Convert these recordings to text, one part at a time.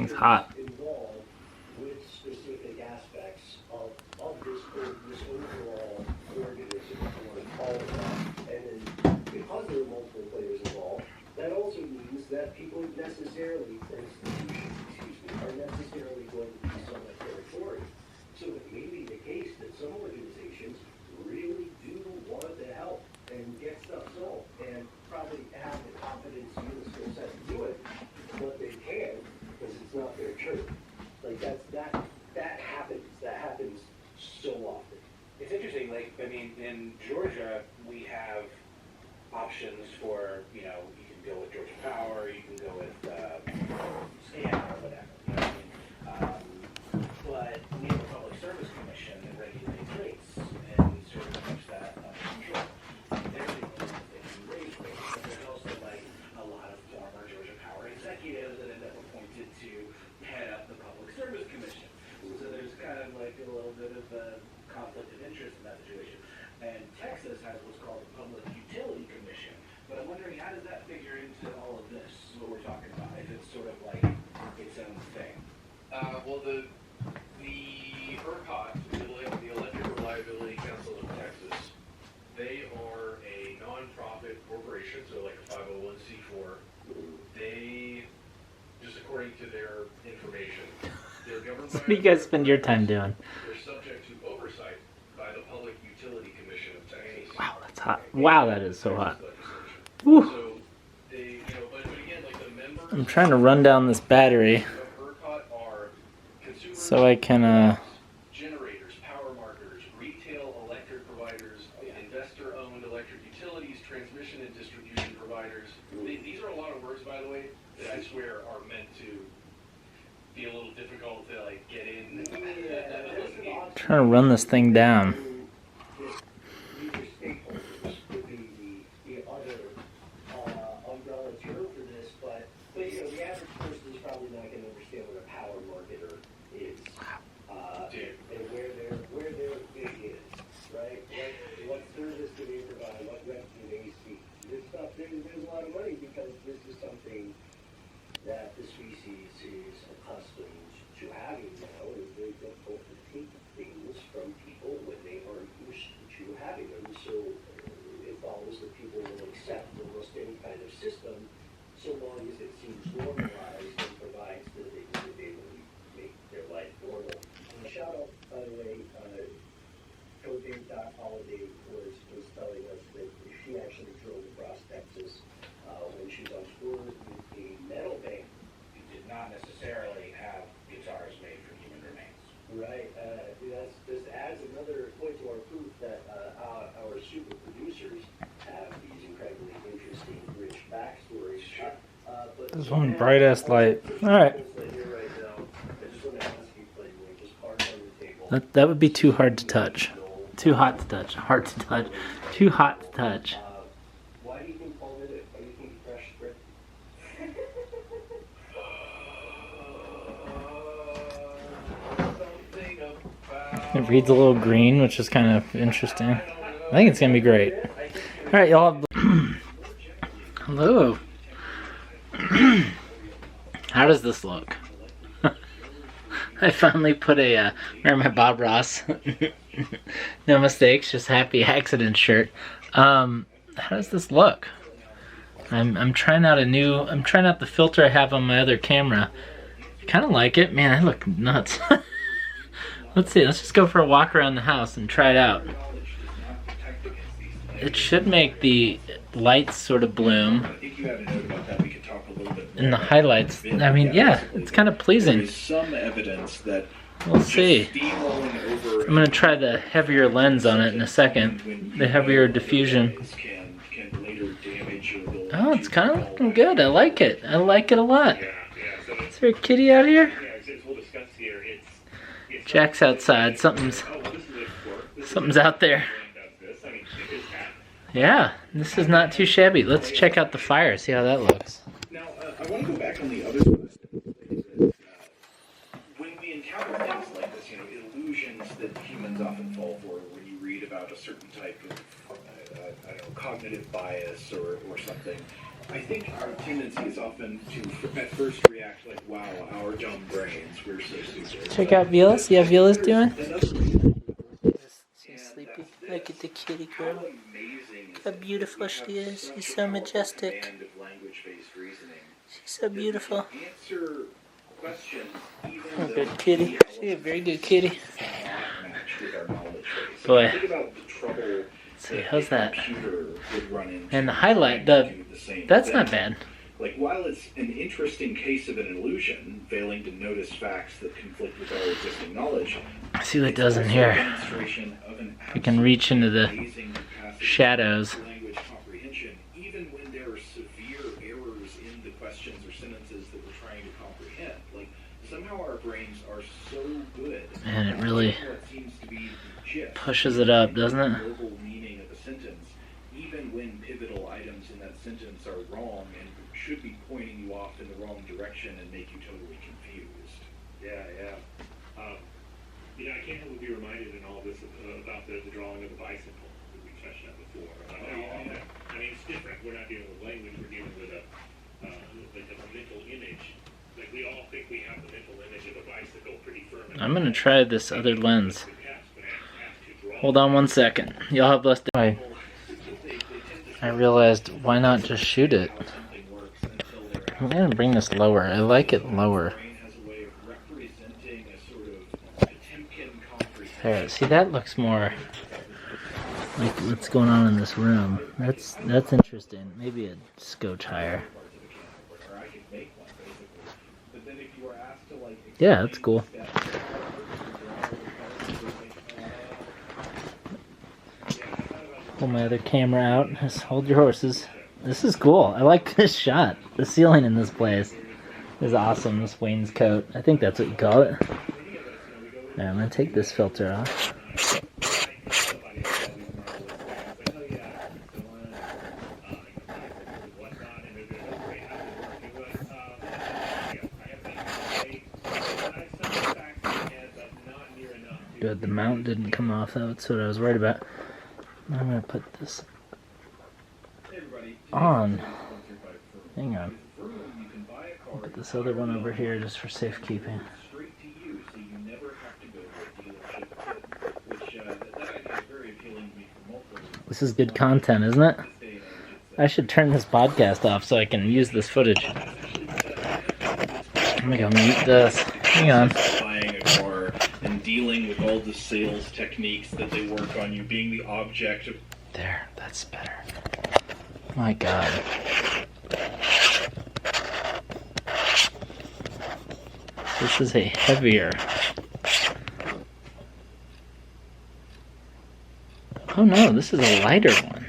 thing's hot. Involved with specific aspects of this overall organism, if you want to call it that. And then because there are multiple players involved, that also means that people necessarily, or institutions, are necessarily going to be somewhat territorial. So it may be the case that some organizations really do want to help and get stuff solved and probably have the confidence and the skill set to do it, but they can't because it's not their turn. Like that happens. That happens so often. It's interesting. Like, I mean, in Georgia, we have options for, you know, you can go with Georgia Power, you can go with SCAN or whatever. You know what I mean? But we have a Public Service Commission that regulates rates and sort of keeps that under control. Everything they can raise rates, but there's also like a lot of former Georgia Power executives that end up appointed to head up the Public Service Commission. So there's kind of like a little bit of a conflict of interest in that situation. And Texas has what's called the Public Utility Commission. But I'm wondering, how does that figure into all of this, what we're talking about, if it's sort of like its own thing? Well, the ERCOT, the Electric Reliability Council of Texas, they are a non-profit corporation, so like a 501c4. They, just according to their information, they're governed by... What do you guys spend your time doing? They're subject to oversight by the Public Utility Commission of Texas. Wow, that's hot. Wow, that is so hot. So they, you know, but again, like the members... I'm trying to run down this battery so I can, generators, power marketers, retail electric providers, investor-owned electric utilities, transmission and distribution providers. These are a lot of words, by the way, that I swear are meant to be a little difficult to like get in. trying to run this thing down. That the species is accustomed to having now, and it's very difficult to take things from people when they aren't used to having them. So it follows that people will accept almost any kind of system so long as it seems normalized and provides the things that they will make their life normal. And shout out, by the way, Holiday was telling us that she actually drove across Texas when she was on tour with a metal band. You did not necessarily have guitars made from human remains. Right. This adds another point to our proof that our super producers have these incredibly interesting, rich backstories. Sure. There's one bright ass light. Alright. That would be too hard to touch. Too hot to touch. Hard to touch. Too hot to touch. Why do you think Paul did it? Why do you think he crashed script? It reads a little green, which is kind of interesting. I think it's going to be great. Alright, y'all. Hello. How does this look? I finally put a, wearing my Bob Ross, no mistakes, just happy accident shirt. How does this look? I'm trying out the filter I have on my other camera. Kind of like it. Man, I look nuts. Let's see, let's just go for a walk around the house and try it out. It should make the lights sort of bloom. And the highlights, I mean, yeah, it's kind of pleasing. Some evidence that we'll see. I'm going to try the heavier lens on it in a second. The heavier diffusion. Oh, it's kind of looking good. I like it. I like it a lot. Is there a kitty out here? Jack's outside. Something's out there. Yeah, this is not too shabby. Let's check out the fire, see how that looks. Now, I want to go back on the other side. When we encounter things like this, illusions that humans often fall for, when you read about a certain type of, I don't know, cognitive bias or something, I think our tendency is often to at first react like, wow, our dumb brains, we're so stupid. Check out Viola. See how Viola's doing? She's And sleepy. that's Look this. at the kitty How girl. amazing Look how is it beautiful that we she have is. such She's a so powerful majestic. command of language-based reasoning She's so that we beautiful. can answer questions even Oh, though good kitty. She's a very good kitty. not matched with our knowledge base. Boy. Think about the trouble See, how's that? a computer would run into. And the highlight, trying to do the same that's thing. not bad. Like, while it's an interesting case of an illusion, failing to notice facts that conflict with our existing knowledge, See what it it's does in also a here. demonstration of an We can reach into the amazing capacity shadows. for language comprehension, even when there are severe errors in the questions or sentences that we're trying to comprehend. Like, somehow our brains are so good. Man, it really at what seems to be the gist pushes it up, doesn't it? the global meaning of a sentence, even when pivotal items in that sentence are wrong and should be pointing you off in the wrong direction and make you totally confused. Yeah. I can't help but be reminded in all this about the drawing of the bicycle that we touched on before. I mean, it's different. We're not dealing with language. We're dealing with a mental image. Like, we all think we have the mental image of a bicycle pretty firm. I'm gonna try this other lens. Hold on 1 second. Y'all have blessed day. I realized, why not just shoot it? I'm gonna bring this lower. I like it lower. There. See, that looks more like what's going on in this room. That's interesting. Maybe a scotch higher. Yeah, that's cool. Pull my other camera out. Just hold your horses. This is cool. I like this shot. The ceiling in this place is awesome. This wainscot. I think that's what you call it. Right, I'm gonna take this filter off. Good, the mount didn't come off. That's what I was worried about. I'm gonna put this on. Hang on. I'll put this other one over here just for safekeeping. This is good content, isn't it? I should turn this podcast off so I can use this footage. I'm gonna mute this. Hang on. Buying a car and dealing with all the sales techniques that they work on you, being the object of. There, that's better. My God. This is a heavier. Oh no, this is a lighter one.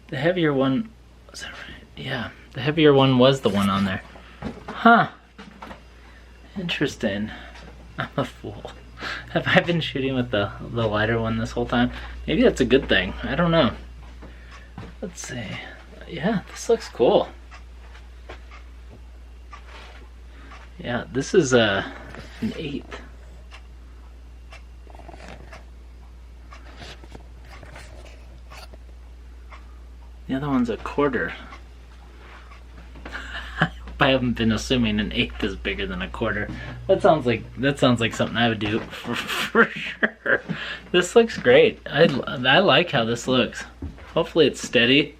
The heavier one, was that right? Yeah, the heavier one was the one on there. Huh. Interesting. I'm a fool. Have I been shooting with the lighter one this whole time? Maybe that's a good thing. I don't know. Let's see. Yeah, this looks cool. Yeah, this is an 1/8. The other one's a 1/4. I haven't been assuming an 1/8 is bigger than a 1/4. That sounds like something I would do for sure. This looks great. I like how this looks. Hopefully it's steady.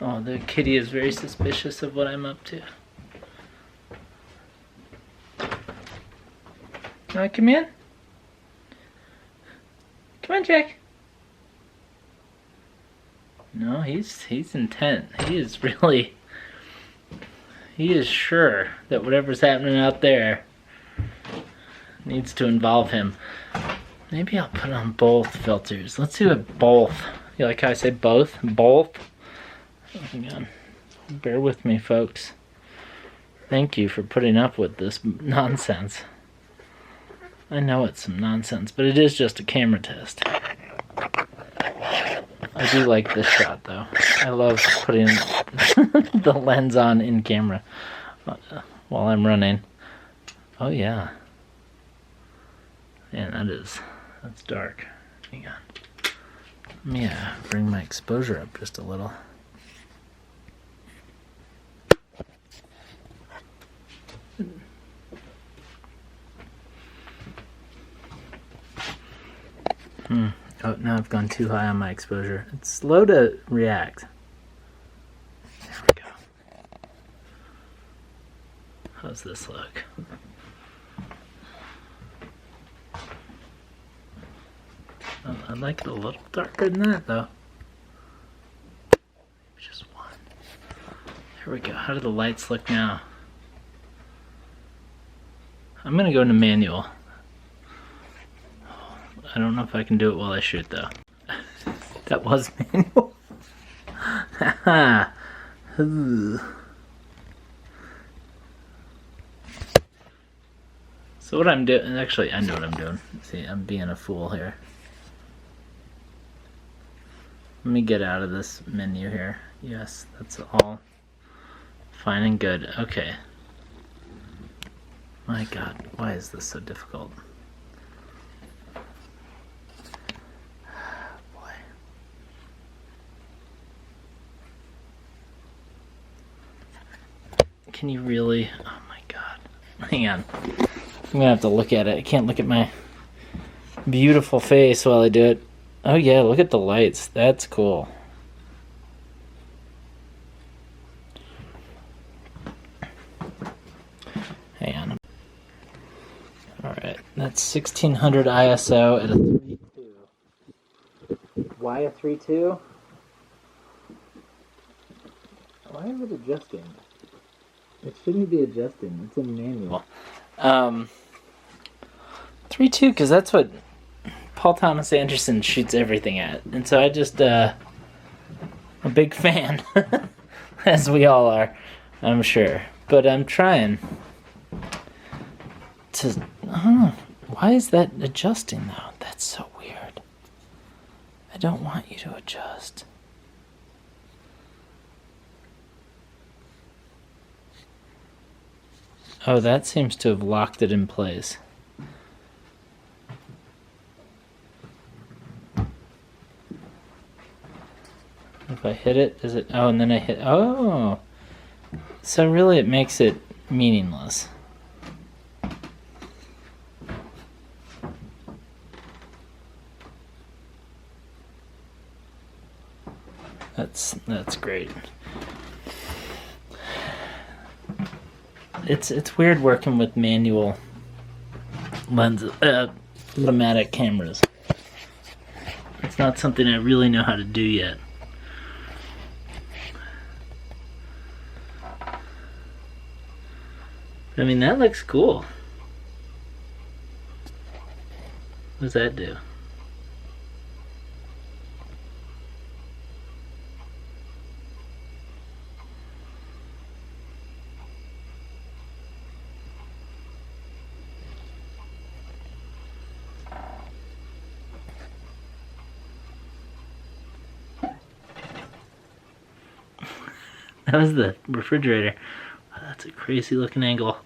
Oh, the kitty is very suspicious of what I'm up to. Come in. Come on, Jack. No, he's intent. He is sure that whatever's happening out there needs to involve him. Maybe I'll put on both filters. Let's do it both. You like how I say both? Both? Hang on. Bear with me, folks. Thank you for putting up with this nonsense. I know it's some nonsense, but it is just a camera test. I do like this shot, though. I love putting the lens on in camera while I'm running. Oh, yeah. Man, that's dark. Hang on. Let me bring my exposure up just a little. Oh, now I've gone too high on my exposure. It's slow to react. There we go. How's this look? I like it a little darker than that, though. Maybe just one. There we go. How do the lights look now? I'm gonna go into manual. I don't know if I can do it while I shoot, though. That was manual. So what I'm doing, actually I know what I'm doing. See, I'm being a fool here. Let me get out of this menu here. Yes, that's all fine and good. Okay. My God, why is this so difficult? Boy. Can you really? Oh my God. Hang on. I'm gonna have to look at it. I can't look at my beautiful face while I do it. Oh yeah, look at the lights. That's cool. Hang on. Alright, that's 1600 ISO at a 3.2. Why a 3.2? Why is it adjusting? It shouldn't be adjusting. It's in manual. 3.2, because that's what Paul Thomas Anderson shoots everything at. And so I just, a big fan. As we all are, I'm sure. But I'm trying to, why is that adjusting though? That's so weird. I don't want you to adjust. Oh, that seems to have locked it in place. If I hit it, is it? Oh, and then I hit. Oh! So really it makes it meaningless. That's great. It's weird working with manual lenses, automatic cameras. It's not something I really know how to do yet. I mean, that looks cool. What does that do? That was the refrigerator. Wow, that's a crazy looking angle.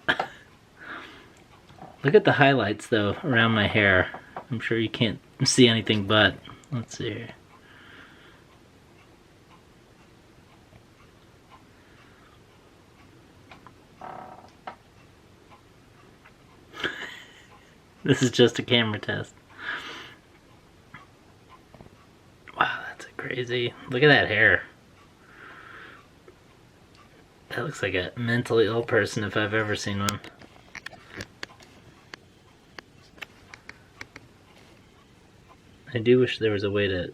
Look at the highlights though around my hair. I'm sure you can't see anything but. Let's see here. This is just a camera test. Wow, that's a crazy. Look at that hair. That looks like a mentally ill person if I've ever seen one. I do wish there was a way to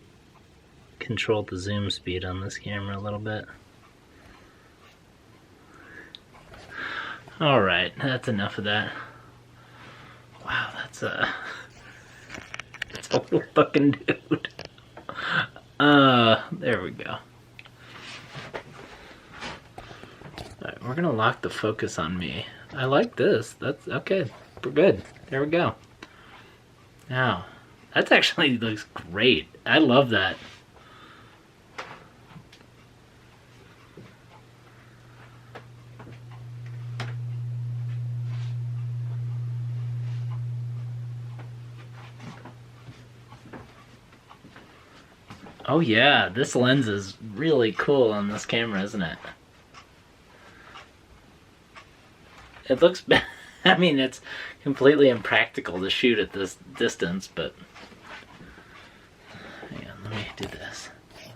control the zoom speed on this camera a little bit. Alright, that's enough of that. Wow, that's a little fucking dude. There we go. Alright, we're gonna lock the focus on me. I like this. That's okay. We're good. There we go. Now, that actually looks great. I love that. Oh yeah, this lens is really cool on this camera, isn't it? It looks I mean, it's completely impractical to shoot at this distance, but hang on, let me do this. Okay,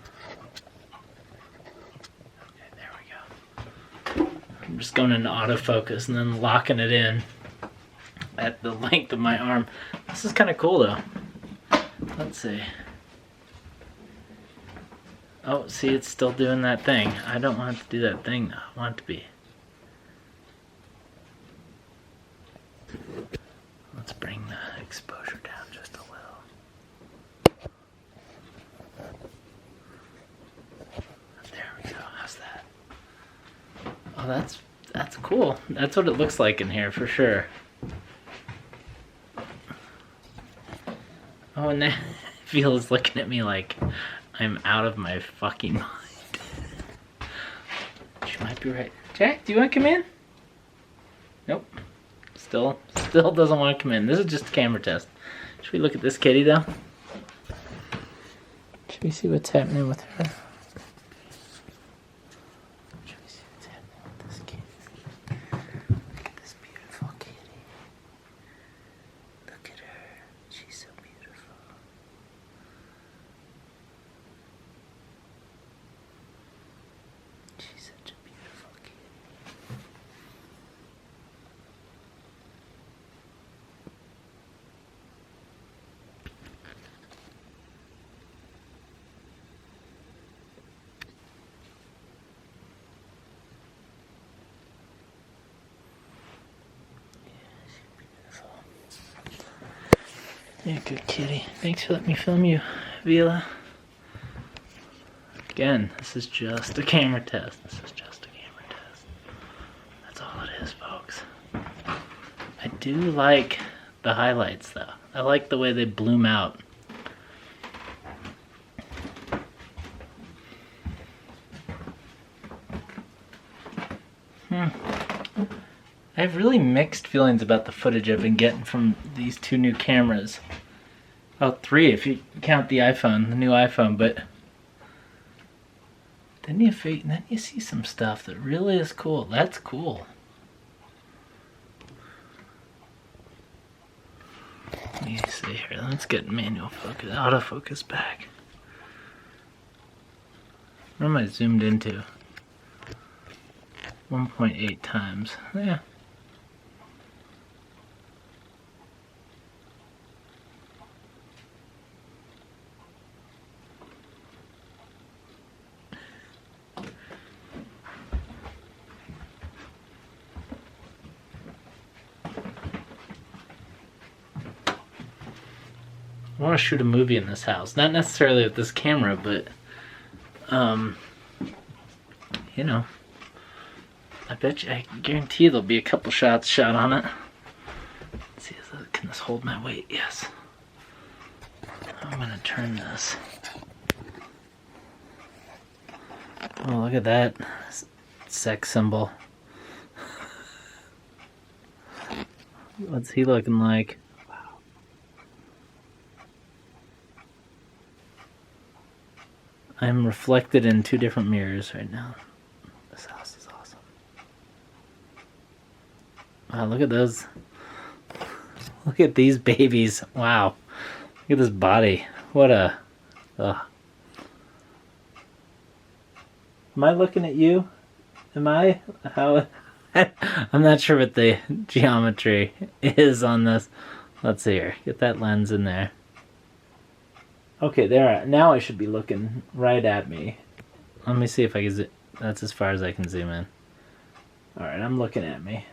there we go. I'm just going into autofocus and then locking it in at the length of my arm. This is kind of cool though. Let's see. Oh, see, it's still doing that thing. I don't want it to do that thing though. I want it to be. Let's bring the exposure down just a little. There we go. How's that? Oh, that's cool. That's what it looks like in here for sure. Oh, and that feels looking at me like I'm out of my fucking mind. She might be right. Jack, do you want to come in? Nope. Still doesn't want to come in. This is just a camera test. Should we look at this kitty though? Should we see what's happening with her? Should we see what's happening with this kitty? Look at this beautiful kitty. Look at her. She's so beautiful. She's such a beautiful kitty. Yeah, good kitty. Thanks for letting me film you, Vila. Again, this is just a camera test. This is just a camera test. That's all it is, folks. I do like the highlights, though. I like the way they bloom out. I have really mixed feelings about the footage I've been getting from these two new cameras. Oh, 3 if you count the iPhone, the new iPhone, but then you see some stuff that really is cool. That's cool. Let me see here. Let's get manual focus, autofocus back. What am I zoomed into? 1.8 times. Yeah. I want to shoot a movie in this house. Not necessarily with this camera, but, you know, I guarantee you there'll be a couple shots shot on it. Let's see, can this hold my weight? Yes. I'm gonna turn this. Oh, look at that sex symbol. What's he looking like? I'm reflected in 2 different mirrors right now. This house is awesome. Wow, look at those. Look at these babies. Wow. Look at this body. What a... Ugh. Am I looking at you? Am I? How... I'm not sure what the geometry is on this. Let's see here. Get that lens in there. Okay, there. Now I should be looking right at me. Let me see if I can that's as far as I can zoom in. Alright, I'm looking at me.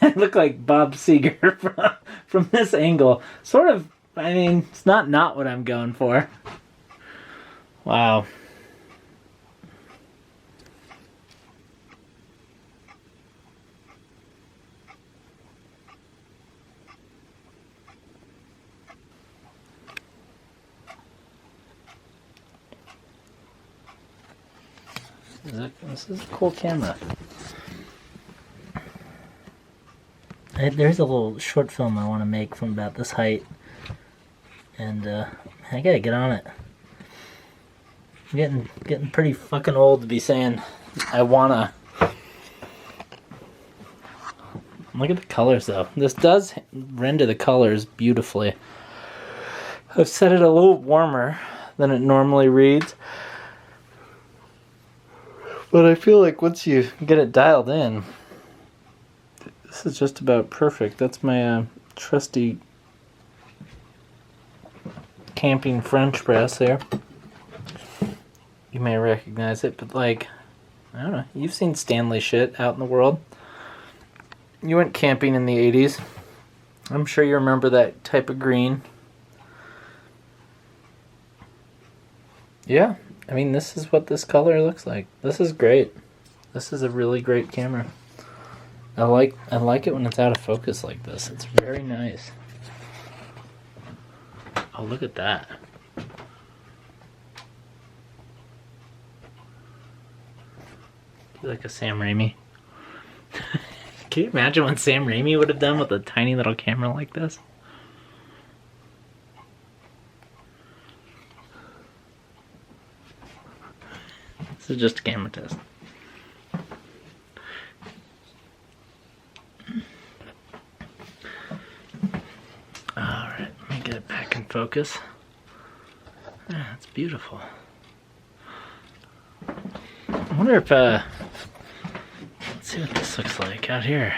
I look like Bob Seger from this angle. Sort of, I mean, it's not what I'm going for. Wow. This is a cool camera. There's a little short film I want to make from about this height, and I gotta get on it. Getting pretty fucking old to be saying I wanna. Look at the colors though. This does render the colors beautifully. I've set it a little warmer than it normally reads. But I feel like once you get it dialed in, this is just about perfect. That's my trusty camping French press there. You may recognize it, but like, I don't know. You've seen Stanley shit out in the world. You went camping in the 80s. I'm sure you remember that type of green. Yeah, I mean, this is what this color looks like. This is great. This is a really great camera. I like it when it's out of focus like this. It's very nice. Oh, look at that. Like a Sam Raimi. Can you imagine what Sam Raimi would have done with a tiny little camera like this? This is just a camera test. Alright, let me get it back in focus. Ah, that's beautiful. I wonder if, let's see what this looks like out here.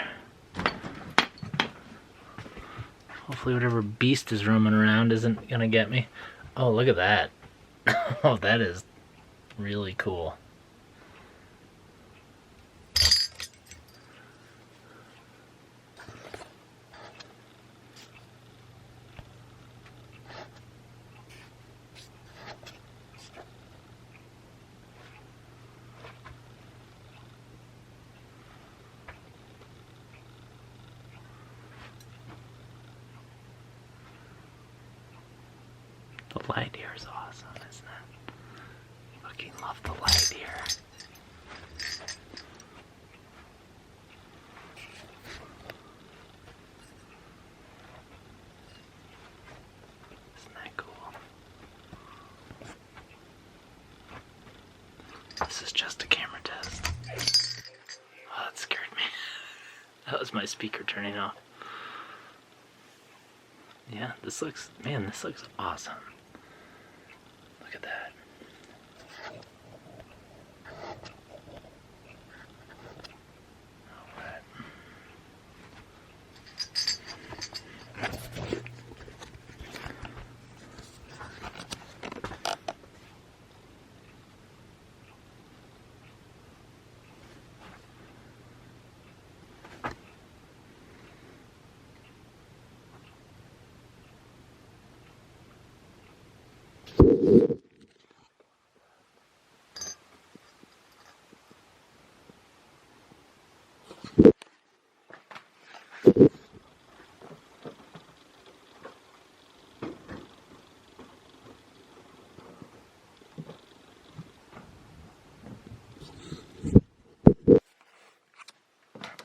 Hopefully whatever beast is roaming around isn't gonna get me. Oh, look at that. Oh, that is really cool. The light here is awesome, isn't it? Fucking love the light here. Isn't that cool? This is just a camera test. Oh, that scared me. That was my speaker turning off. Yeah, this looks awesome. Look at that. All right.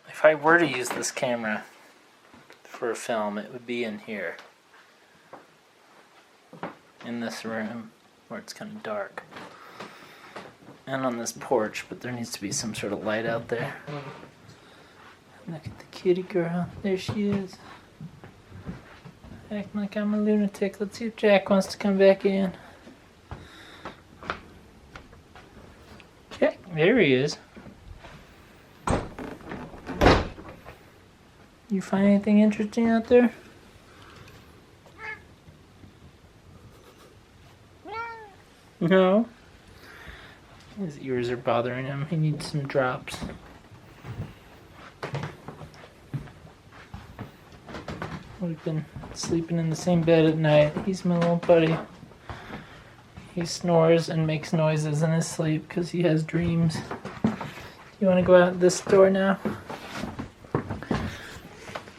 If I were to use this camera for a film, it would be in here. In this room, where it's kind of dark. And on this porch, but there needs to be some sort of light out there. Look at the kitty girl. There she is. Acting like I'm a lunatic. Let's see if Jack wants to come back in. Jack, there he is. You find anything interesting out there? No? His ears are bothering him. He needs some drops. We've been sleeping in the same bed at night. He's my little buddy. He snores and makes noises in his sleep because he has dreams. You want to go out this door now?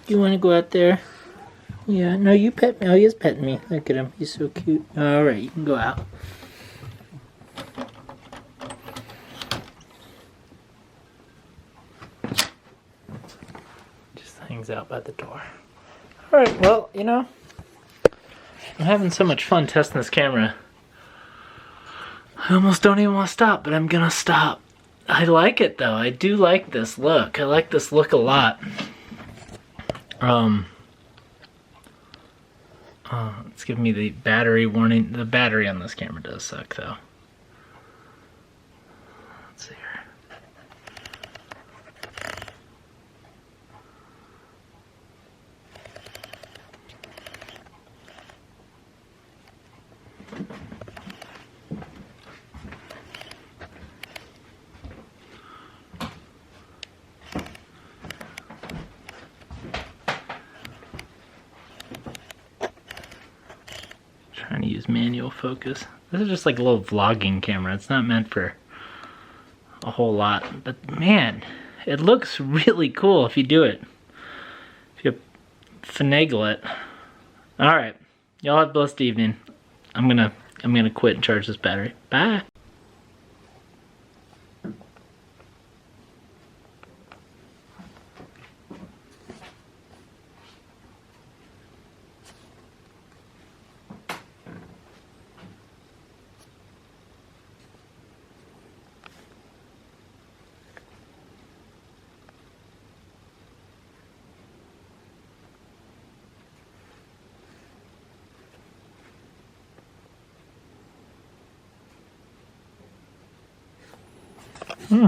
You want to go out there? Yeah, no, you pet me. Oh, he is petting me. Look at him. He's so cute. Alright, you can go out. Just hangs out by the door. Alright, well, you know, I'm having so much fun testing this camera. I almost don't even want to stop, but I'm gonna stop. I like it though. I do like this look. I like this look a lot. It's giving me the battery warning. The battery on this camera does suck though. Let's see here. Trying to use manual focus. This is just like a little vlogging camera. It's not meant for a whole lot, but man, it looks really cool if you do it. If you finagle it. All right, y'all have a blessed evening. I'm gonna quit and charge this battery. Bye. Hmm.